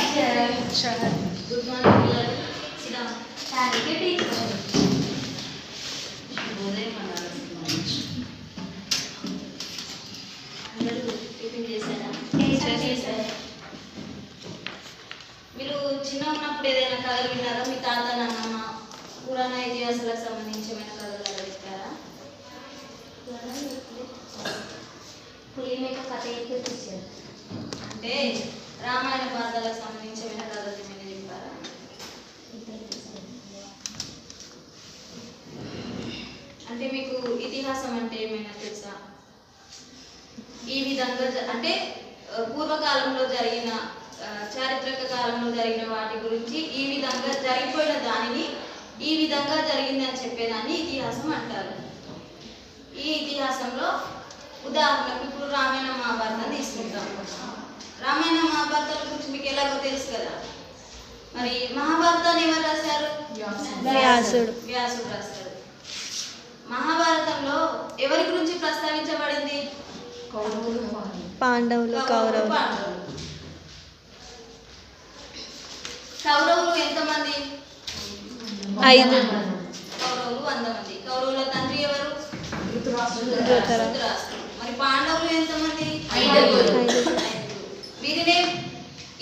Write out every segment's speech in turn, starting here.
Good morning, children. Sit down. Thank you, teacher. అందరూ tiffin చేశారా? చేశారు. మీరు చిన్న ఉన్నప్పుడు ఏదైనా కథలు విన్నారా? మీ తాత నాన్నమ్మ పురాణ ఇతిహాసాలకు సంబంధించి ఏమైనా కథలు చెప్పారా? పులిమేక కథ చెప్పారు. అంటే రామాయణ భారతాలకు సంబంధించి ఏమైనా కథలు ఏమైనా చెప్పారా? అంటే మీకు ఇతిహాసం అంటే ఏమైనా తెలుసా? ఈ విధంగా అంటే పూర్వకాలంలో జరిగిన చారిత్రక కాలంలో జరిగిన వాటి గురించి ఈ విధంగా జరిగిపోయిన దానిని ఈ విధంగా జరిగిందని చెప్పేదాన్ని ఇతిహాసం అంటారు. ఈ ఇతిహాసంలో ఉదాహరణకు ఇప్పుడు రామాయణ మహాభారతం తీసుకుంటాం. రామాయణ మహాభారతాల గురించి మీకు ఎలాగో తెలుసు కదా. మరి మహాభారతాన్ని ఎవరు రాశారు? వ్యాసుడు రాశారు. మహాభారతంలో ఎవరి గురించి ప్రస్తావించబడింది? పాండవులు, కౌరవులు. కౌరవులు ఎంతమంది? 5. కౌరవులు 100 మంది. కౌరవుల తండ్రి ఎవరు? ధృతరాష్ట్రుడు. మరి పాండవులు ఎంతమంది? 5. వీరినే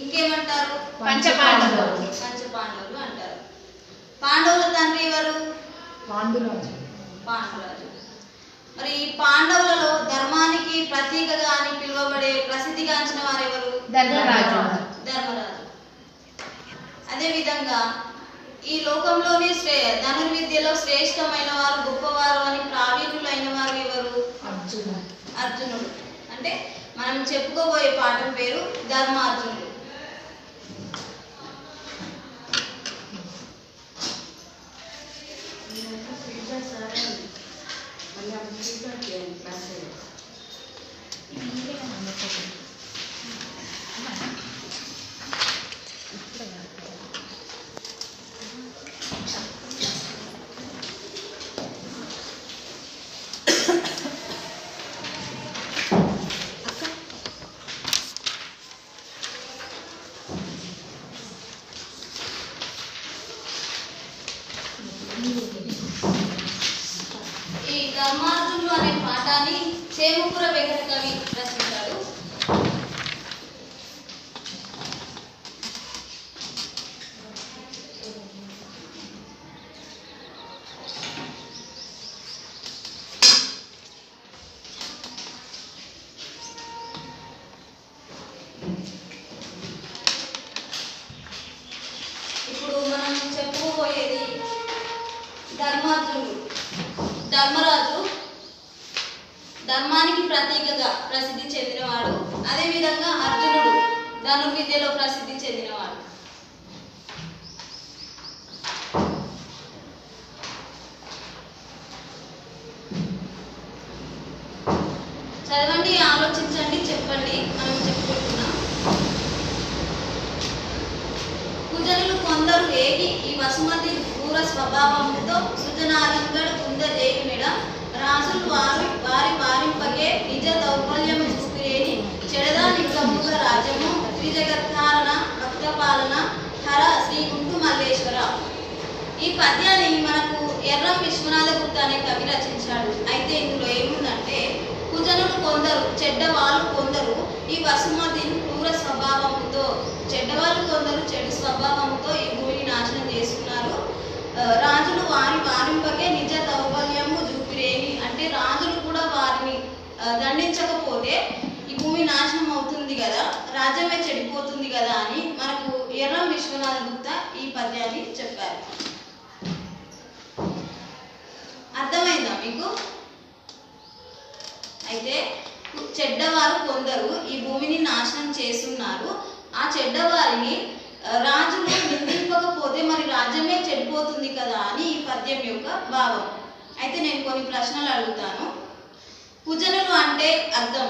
ఇంకేమంటారు? పంచపాండవులు అంటారు. పాండవుల తండ్రి ఎవరు? పాండురాజు. మరి ఈ పాండవులలో ధర్మానికి ప్రతీకగా అని పిలువబడే ప్రసిద్ధిగాంచిన వారు ఎవరు? ధర్మరాజు. అదే విధంగా ఈ లోకంలోనే ధనుర్విద్యలో శ్రేష్టమైన వారు, గొప్పవారు అని ప్రావీణ్యులైన వారు ఎవరు? అర్జునుడు. అంటే మనం చెప్పుకోబోయే పాఠం పేరు ధర్మార్జునుడు. ఈ ధర్మార్జునుడు అనే పాఠాన్ని చేమపుర వెంకట కవి రచించాడు. ఇప్పుడు మనం చెప్పుకోబోయేది ధర్మార్జునుడు. ధర్మరాజు ధర్మానికి ప్రతీకగా ప్రసిద్ధి చెందినవాడు. అదేవిధంగా అర్జునుడు ధనుర్విద్యలో ప్రసిద్ధి చెందినవాడు. చదవండి, ఆలోచించండి, చెప్పండి. మనం చెప్పుకుంటున్నాం. కుజనులు కొందరు ఏగి ఈ వసుమతి క్రూర స్వభావముతో సుజనారంగడు కుందజేయుమెడ రాజులు వారి వారింపగే నిజ దౌర్బల్యము చూపిరేని చెడదాని కముల రాజ్యము త్రిజగత్కారణ భక్తపాలన హర శ్రీ గుంటు మల్లేశ్వర. ఈ పద్యాన్ని మనకు ఎర్రం విశ్వనాథ గుప్త అనే కవి రచించాడు. అయితే ఇందులో ఏముందంటే కుజనులు కొందరు, చెడ్డవాళ్ళు కొందరు ఈ వసుమతి క్రూర స్వభావముతో, చెడ్డవాళ్ళు కొందరు చెడు స్వభావముతో ఈ భూమిని నాశనం చేసుకున్నారు. రాజులు వారింపకే నిజ దౌర్బల్యము చూపిరేని, అంటే రాజులు కూడా వారిని దండించకపోతే ఈ భూమి నాశనం అవుతుంది కదా, రాజ్యమే చెడిపోతుంది కదా అని మనకు ఎర్రం విశ్వనాథ గుప్త ఈ పద్యాన్ని చెప్పారు. అర్థమైందా మీకు? అయితే చెడ్డవారు కొందరు ఈ భూమిని నాశనం చేస్తున్నారు. ఆ చెడ్డవారిని రాజులు నిందింపకపోతే మరి రాజ్యమే చెడిపోతుంది కదా అని ఈ పద్యం యొక్క భావం. అయితే నేను కొన్ని ప్రశ్నలు అడుగుతాను. కుజనులు అంటే అర్థం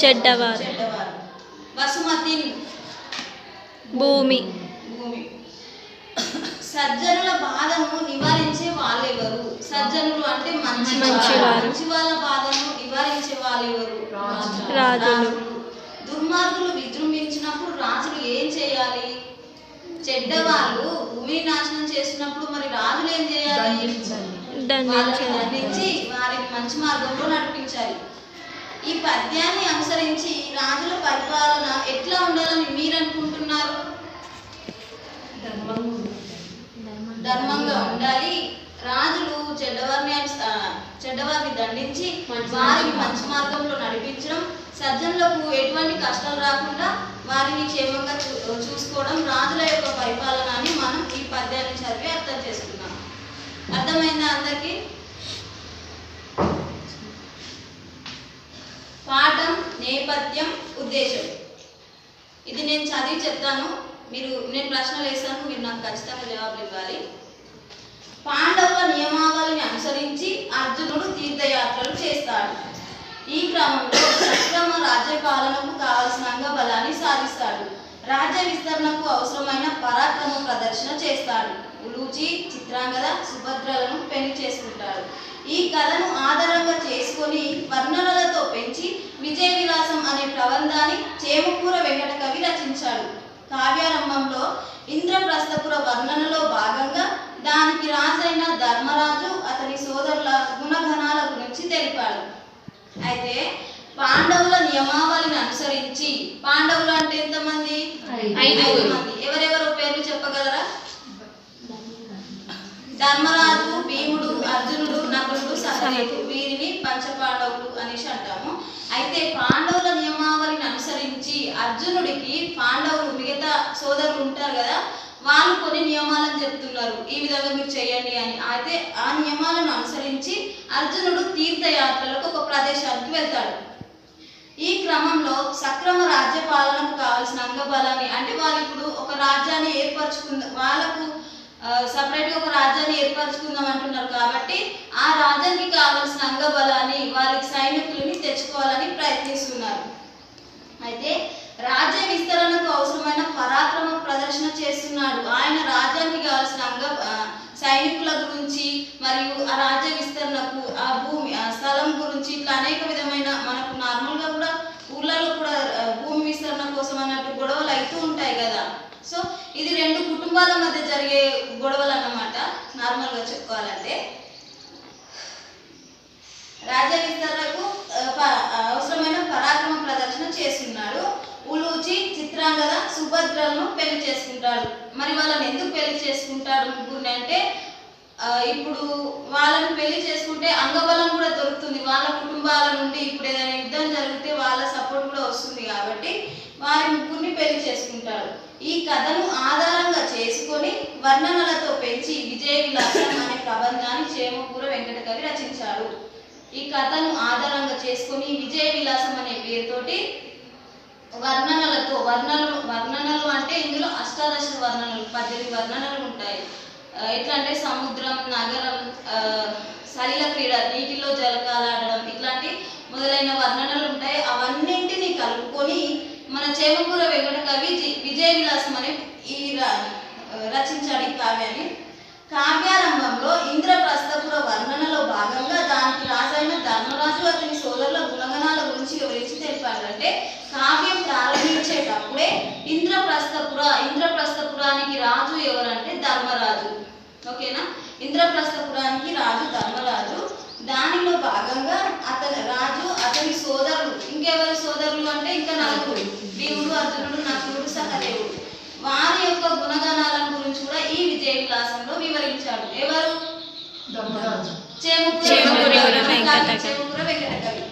చెడ్డవారు. వసుమతి భూమి. సజ్జనుల బాధను నివారించే వాళ్ళెవరు? సజ్జనులు అంటే మంచి వాళ్ళ బాధను నివారించే వాళ్ళెవరు? రాజులు. దుర్మార్గులు విజృంభించినప్పుడు రాజులు ఏం చేయాలి? చెడ్డవాళ్ళు భూమిని నాశనం చేసినప్పుడు మరి రాజులు ఏం చేయాలి? వాళ్ళని దండించి వారిని మంచి మార్గంలో నడిపించాలి. ఈ పద్యాన్ని అనుసరించి రాజుల పరిపాలన ఎట్లా ఉండాలని మీరు అనుకుంటున్నారు? ధర్మంగా ఉండాలి. రాజులు చెడ్డవారిని దండించి వారిని మంచి మార్గంలో నడిపించడం, సజ్జనులకు ఎటువంటి కష్టాలు రాకుండా వారిని క్షేమంగా చూసుకోవడం రాజుల యొక్క పరిపాలన అని మనం ఈ పద్యాన్ని చదివి అర్థం చేసుకున్నాం. అర్థమైందా అందరికీ? పాఠం, నేపథ్యం, ఉద్దేశం. ఇది నేను చదివి చెప్తాను. నేను ప్రశ్నలు వేస్తాను, మీరు నాకు ఖచ్చితంగా జవాబులు ఇవ్వాలి. పాండవుల నియమావళిని అనుసరించి అర్జునుడు తీర్థయాత్రలు చేస్తాడు. ఈ క్రమంలో సక్రమ రాజ్యపాలనకు కావలసిన అంగబలాన్ని సాధిస్తాడు. రాజ్య విస్తరణకు అవసరమైన పరాక్రమ ప్రదర్శన చేస్తాడు. ఉలూచి, చిత్రాంగద, సుభద్రలను పెళ్లి చేసుకుంటాడు. ఈ కథను ఆధారంగా చేసుకొని వర్ణనలతో పెంచి విజయ విలాసం అనే ప్రబంధాన్ని చేమకూర వెంకట కవి రచించాడు. కావ్యారంభంలో ఇంద్రప్రస్థపుర వర్ణనలో భాగంగా దానికి రాజైన ధర్మరాజు అతని సోదరుల గుణగణాల గురించి తెలిపాడు. అయితే పాండవుల నియమావళిని అనుసరించి, పాండవులు అంటే ఎంతమంది? 5 మంది. ఎవరెవరు పేర్లు చెప్పగలరా? ధర్మరాజు, భీముడు, అర్జునుడు, నకులుడు, సహదేవుడు. వీరిని పంచపాండవులు అనేసి అంటాము. అయితే పాండవుల నియమావళిని అనుసరించి అర్జునుడికి పాండవులు మిగతా సోదరులు ఉంటారు కదా, వాళ్ళు కొన్ని నియమాలను చెప్తున్నారు, ఈ విధంగా మీరు చేయండి అని. అయితే ఆ నియమాలను అనుసరించి అర్జునుడు తీర్థయాత్రలకు ఒక ప్రదేశానికి వెళ్తాడు. ఈ క్రమంలో సక్రమ రాజ్యపాలనకు కావాల్సిన అంగబలాన్ని, అంటే వాళ్ళు ఇప్పుడు ఒక రాజ్యాన్ని వాళ్ళకు సపరేట్గా ఒక రాజ్యాన్ని ఏర్పరచుకుందాం అంటున్నారు కాబట్టి ఆ రాజ్యానికి కావాల్సిన అంగబలాన్ని, వారికి సైనికులని తెచ్చుకోవాలని ప్రయత్నిస్తున్నారు. అయితే రాజ్య విస్తరణకు అవసరమైన పరాక్రమ ప్రదర్శన చేస్తున్నాడు. ఆయన రాజ్యానికి కావాల్సిన సైనికుల గురించి మరియు ఆ రాజ్య విస్తరణకు ఆ భూమి ఆ స్థలం గురించి ఇట్లా అనేక విధమైన, మనకు నార్మల్గా కూడా ఊళ్ళలో కూడా భూమి విస్తరణ కోసం అన్నట్టు గొడవలు అవుతూ ఉంటాయి కదా. సో ఇది 2 కుటుంబాల మధ్య జరిగే గొడవలు అన్నమాట నార్మల్గా చెప్పుకోవాలంటే. రాజ్య విస్తరణకు అవసరమైన పరాక్రమ ప్రదర్శన చేస్తున్నాడు. ఉలూచి, చిత్రాంగద, సుభద్రలను పెళ్లి చేసుకుంటాడు. మరి వాళ్ళని ఎందుకు పెళ్లి చేసుకుంటాడు ముగ్గురిని అంటే, ఇప్పుడు వాళ్ళని పెళ్లి చేసుకుంటే అంగబలం కూడా దొరుకుతుంది వాళ్ళ కుటుంబాల నుండి. ఇప్పుడు ఏదైనా యుద్ధం జరిగితే వాళ్ళ సపోర్ట్ కూడా వస్తుంది కాబట్టి వారి ముగ్గురిని పెళ్లి చేసుకుంటాడు. ఈ కథను ఆధారంగా చేసుకొని వర్ణనలతో పెంచి విజయ విలాసం అనే ప్రబంధాన్ని చేమకూర వెంకట కవి రచించాడు. ఈ కథను ఆధారంగా చేసుకొని విజయ విలాసం అనే పేరుతోటి వర్ణనలు అంటే ఇందులో అష్టాదశ వర్ణనలు, 18 వర్ణనలు ఉంటాయి. ఎట్లా అంటే సముద్రం, నగరం, సలిల క్రీడ, నీటిలో జలకాలాడడం, ఇట్లాంటి మొదలైన వర్ణనలు ఉంటాయి. అవన్నింటినీ కలుపుకొని మన చేమకూర వెంకట కవి విజయ విలాసం అనే రచించాడు ఈ కావ్యాన్ని. కావ్యారంభంలో ఇంద్రప్రస్థపుర వర్ణనలో భాగంగా దానికి రాజైన ధర్మరాజు అతని సోదరుల గుణగణాల గురించి వివరించి తెలిపాడు. అంటే కావ్యం ప్రారంభించేటప్పుడే ఇంద్రప్రస్థపురానికి రాజు ఎవరంటే ధర్మరాజు. ఓకేనా? ఇంద్రప్రస్థపురానికి రాజు ధర్మరాజు. దానిలో భాగంగా అతని సోదరులు, ఇంకెవరి సోదరులు అంటే ఇంకా 4, భీముడు, అర్జునుడు, నకులుడు, సహదేవుడు. వారి యొక్క గుణగణాల గురించి కూడా ఈ విజయ విలాసంలో వివరించాడు. ఎవరు? చేమకూర వెంకట కవి.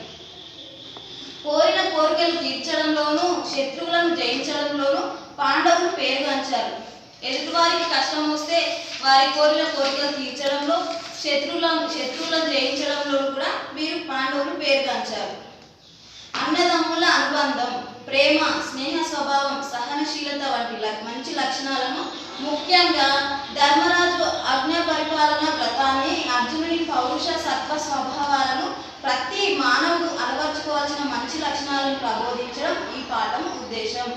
కోరిన కోరికలు తీర్చడంలోనూ శత్రువులను జయించడంలోనూ పాండవులు పేరుగాంచారు. ఎదుటివారికి కష్టం వస్తే వారి కోరిన కోరికలు తీర్చడంలో, శత్రువులను జయించడంలో కూడా వీరు పాండవులు పేరుగాంచారు. అన్నదమ్ముల అనుబంధం, ప్రేమ, స్నేహ స్వభావం, సహనశీలత వంటి మంచి లక్షణాలను, ముఖ్యంగా ధర్మరాజు ఆజ్ఞా పరిపాలన వ్రతాన్ని, అర్జునుని పౌరుష సత్వ స్వభావాలను, ప్రతి మానవుడు అలవర్చుకోవాల్సిన మంచి లక్షణాలను ప్రబోధించడం ఈ పాఠం ఉద్దేశం.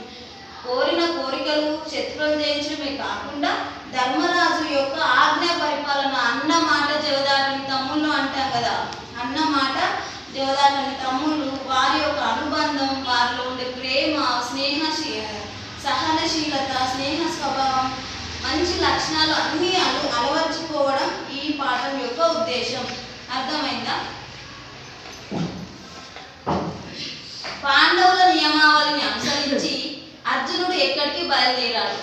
కోరిన కోరికలు శత్రువులను జయించడమే కాకుండా ధర్మరాజు యొక్క ఆజ్ఞా పరిపాలన, అన్న మాట జవదాటని తమ్ముళ్ళు అంటాం కదా, అన్న మాట జవదాటని తమ్ముళ్ళు వారి యొక్క అనుబంధం, వారిలో ఉండే ప్రేమ, సహనశీలత, స్నేహ స్వభావం, మంచి లక్షణాలు అన్నీ అలవర్చుకోవడం ఈ పాఠం యొక్క ఉద్దేశం. అర్థమైందా? పాండవుల నియమావళిని అనుసరించి అర్జునుడు ఎక్కడికి బయలుదేరాడు?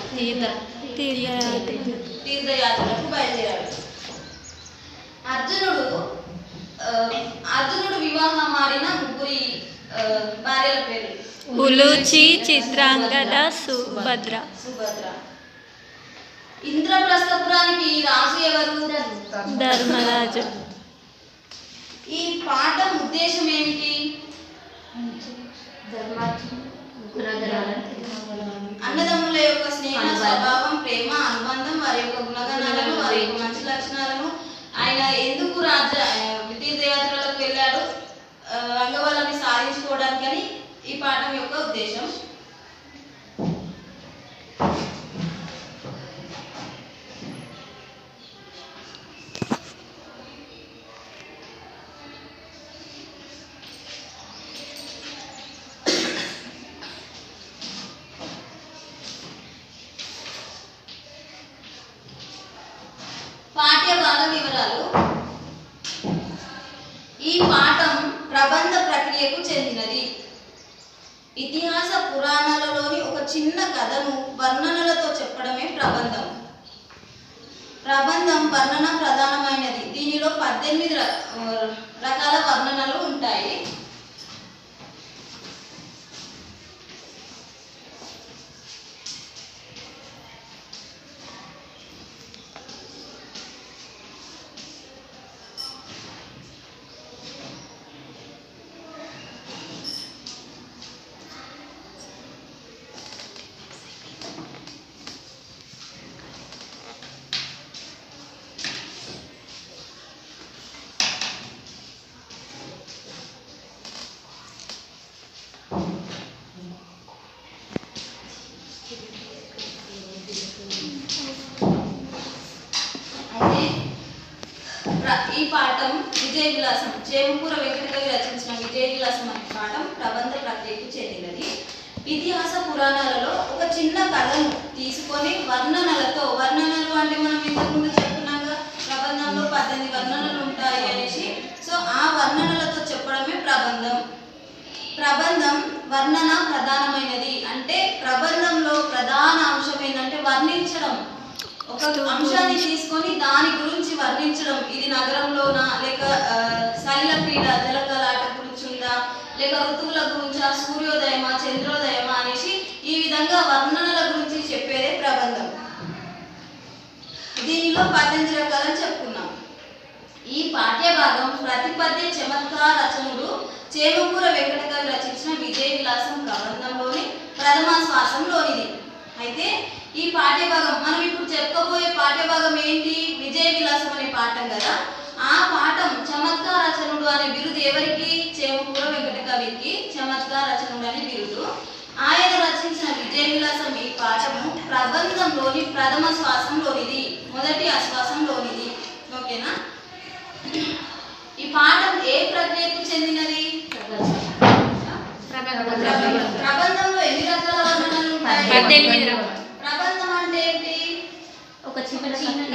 తీర్థయాత్రకు బయలుదేరాడు. అర్జునుడు వివాహమాడిన ముగ్గురి భార్యల పేరు: ఉలూచి, చిత్రాంగద, సుభద్ర. ఇంద్రప్రస్థపురానికి రాజు ఎవరు? ధర్మరాజు. ఈ పాఠం ఉద్దేశం ఏమిటి? అన్నదమ్ముల యొక్క స్నేహ స్వభావం, ప్రేమ, అనుబంధం, వారి యొక్క గుణగణాలను, వారి యొక్క మంచి లక్షణాలను, ఆయన ఎందుకు తీర్థయాత్రలకు వెళ్ళాడు, అంగబలాన్ని సాధించుకోవడానికని ఈ పాఠం యొక్క ఉద్దేశం. పాఠ్య భాగ వివరాలు. ఈ పాఠం ప్రబంధ ప్రక్రియకు చెందినది. ఇతిహాస పురాణాలలోని ఒక చిన్న కథను వర్ణనలతో చెప్పడమే ప్రబంధం. ప్రబంధం వర్ణన ప్రధానమైనది. దీనిలో 18 రకాల వర్ణనలు ఉంటాయి. ఈ పాఠం విజయ విలాసం, చేమకూర వెంకటకవి రచించిన విజయ విలాసం అనే పాఠం ప్రబంధ ప్రక్రియకు చెందినది. ఇతిహాస పురాణాలలో ఒక చిన్న కథను తీసుకొని వర్ణనలు అంటే మనం ఇంతకుముందు చెప్పుకున్నాగా ప్రబంధంలో 18 వర్ణనలు ఉంటాయి అనేసి, సో ఆ వర్ణనలతో చెప్పడమే ప్రబంధం. ప్రబంధం వర్ణన ప్రధానమైనది. అంటే ప్రబంధంలో ప్రధాన అంశం ఏంటంటే వర్ణించడం. ఒక అంశాన్ని తీసుకొని దాని గురించి వర్ణించడం. ఇది నగరంలోనా, లేక సలిల క్రీడ జలకలాట గురించి ఉందా, లేక ఋతువుల గురించా, సూర్యోదయమా, చంద్రోదయమా అనేసి ఈ విధంగా వర్ణనల గురించి చెప్పేదే ప్రబంధం. దీనిలో 18 రకాలని చెప్పుకున్నాం. ఈ పాఠ్య భాగం ప్రతిపద్య చమత్కార రచనుడు చేమకూర వెంకటకవి రచించిన విజయ విలాసం ప్రబంధంలోని ప్రథమ శ్వాసంలోనిది. అయితే ఈ పాఠ్యభాగం మనం ఇప్పుడు చెప్పుకోబోయే పాఠ్యభాగం ఏంటి? విజయ విలాసం అనే పాఠం కదా. ఆ పాఠం చమత్కార రచనుడు అనే బిరుదు ఎవరికి? చేమకూర వెంకటకవికి చమత్కార రచనుడు అనే బిరుదు. ఆయన రచించిన విజయ విలాసం ఈ పాఠము ప్రబంధంలోని ప్రథమ శ్వాసంలోనిది, మొదటి ఆశ్వాసంలోనిది. ఓకేనా? ఈ పాఠం ఏ ప్రక్రియకు చెందినది? ప్రబంధంలో ఎన్ని రకాల వర్ణనలు ఉంటాయి? 18. ప్రబంధం అంటే ఏంటి? ఒక చిన్న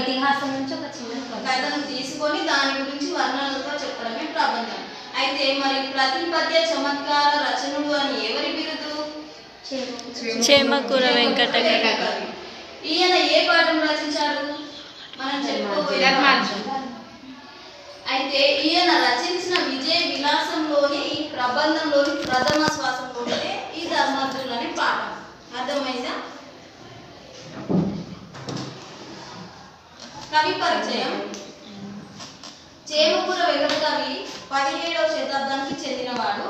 ఇతిహాసం నుంచి ఒక చిన్న కథను తీసుకొని దాని గురించి వర్ణనలతో చెప్పడమే ప్రబంధం. అయితే మరి ప్రతిపద్య చమత్కార రచనుడు అని ఎవరి బిరుదు? చేమకూర వెంకటకవి. ఈయన ఏ పాఠం రచించాడు? మనం చెప్పుకోబోయే అయితే ఈయన రచించిన విజయ విలాసంలోని ఈ ప్రబంధంలోని ప్రథమ శ్వాసంలోనే ఈ ధర్మార్జునుడు అనే పాఠం. అర్థమైందా? కవి పరిచయం. చేమకూర వెంకటకవి 17వ శతాబ్దానికి చెందినవాడు.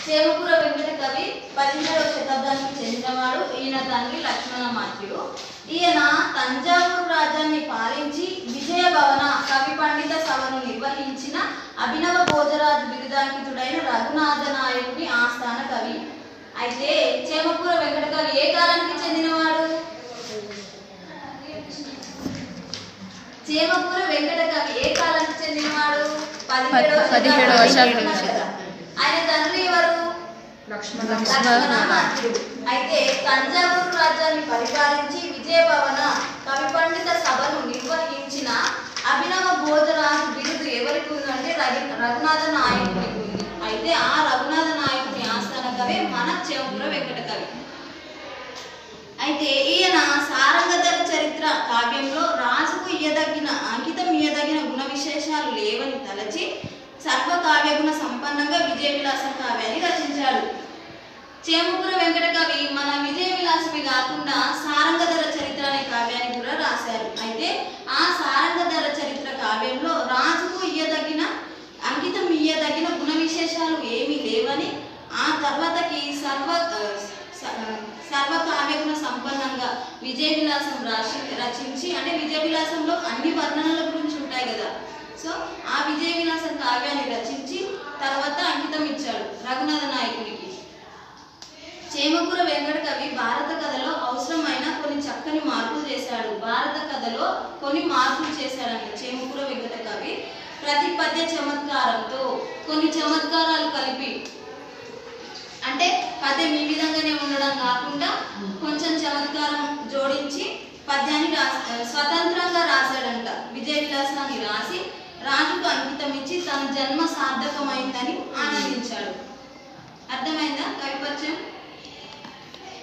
చేమకూర వెంకటకవి 17వ శతాబ్దానికి చెందినవాడు. ఈయన తండ్రి లక్ష్మణమాత్యుడు. ఈయన తంజావూరు రాజ్యాన్ని పాలించి విజయ భవన కవి పండిత సభను నిర్వహించిన అభినవ భోజరాజు బిరుదాంకితుడైన రఘునాథ నాయకుడి ఆస్థాన కవి. అయితే చేమకూర వెంకట కవి ఏ కాలానికి చెందినవాడు? చేమకూర వెంకట కవి ఏ కాలానికి చెందినవాడు? 17వ శతాబ్దం. ఆయన తండ్రి ఎవరు? లక్ష్మణాచార్యుడు. అయితే తంజావూరు రాజ్యాన్ని పరిపాలించి విజయభవన కవి పండిత సభను నిర్వహించిన అభినవ భోజరాజు బిరుదు ఎవరికి ఉందంటే రఘునాథ నాయకుడికి ఉంది. అయితే ఆ రఘునాథ నాయకుని ఆస్థాన కవి మన చేమకూర వెంకట కవి. అయితే ఈయన సారంగధర చరిత్ర కావ్యంలో రాజుకు అంకితం ఇయ్యదగిన గుణ విశేషాలు లేవని తలచి సర్వ కావ్యగుణ సంపన్నంగా విజయ విలాసం కావ్యాన్ని రచించాడు. చేమకూర వెంకట కవి మన విజయ విలాసమే కాకుండా సారంగధర చరిత్ర అనే కావ్యాన్ని కూడా రాశారు. అయితే ఆ సారంగధర చరిత్ర కావ్యంలో రాజుకు అంకితం ఇయ్యదగిన గుణ విశేషాలు ఏమీ లేవని ఆ తర్వాతకి సర్వ కావ్యగుణ సంపన్నంగా విజయ విలాసం రచించి, అంటే విజయ విలాసంలో అన్ని వర్ణనల గురించి ఉంటాయి కదా, సో ఆ విజయ విలాసం కావ్యాన్ని రచించి తర్వాత అంకితం ఇచ్చాడు రఘునాథ నాయకునికి. చేమకూర వెంకట కవి భారత కథలో అవసరమైన కొన్ని చక్కని మార్పులు చేశాడు. చేశాడంట చేమకూర వెంకట కవి. ప్రతి పద్య చమత్కారంతో కొన్ని చమత్కారాలు కలిపి, అంటే పద్యం ఈ విధంగానే ఉండడం కాకుండా కొంచెం చమత్కారం జోడించి పద్యాన్ని స్వతంత్రంగా రాశాడంట. విజయ విలాసాన్ని రాసి రాజుకు అంకితం ఇచ్చి తన జన్మ సార్థకమైందని ఆనందించాడు. అర్థమైందా కవి పరిచయం?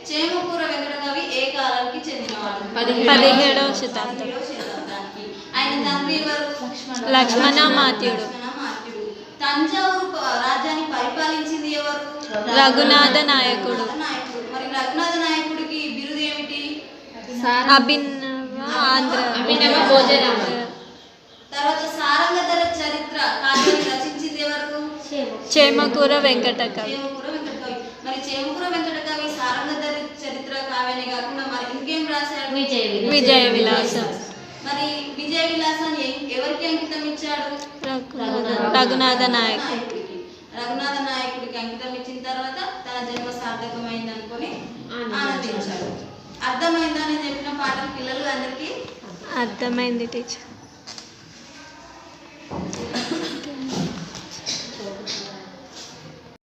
చేమకూర వెంకట కవి ఏ కాలానికి చెందినవాడు? 17వ శతాబ్దం. ఆయన తండ్రి ఎవరు? లక్ష్మణామాత్యుడు. తంజావూరు రాజ్యాన్ని పరిపాలించింది ఎవరు? రఘునాథ నాయకుడు. మరి రఘునాథ నాయకుడికి బిరుదు ఏమిటి? అభినవ భోజరాజు. తర్వాత సారంగధర చరిత్ర కావ్యాన్ని రచించింది ఎవరు? చేమకూర వెంకట కవి. మరి చేమకూర వెంకట కవి సారంగధర చరిత్ర కావ్యాన్ని కాకుండా మరి ఇంకేం రాశాడు? విజయ విలాసం. మరి విజయ విలాసాన్ని ఎవరికి అంకితం ఇచ్చాడు? రఘునాథ నాయకుడికి. రఘునాథ నాయకుడికి అంకితం ఇచ్చిన తర్వాత తన జన్మ సార్థకమైంది అనుకొని ఆనందించాడు. అర్థమైందని చెప్పిన పాఠం పిల్లలు అందరికీ అర్థమైంది టీచర్.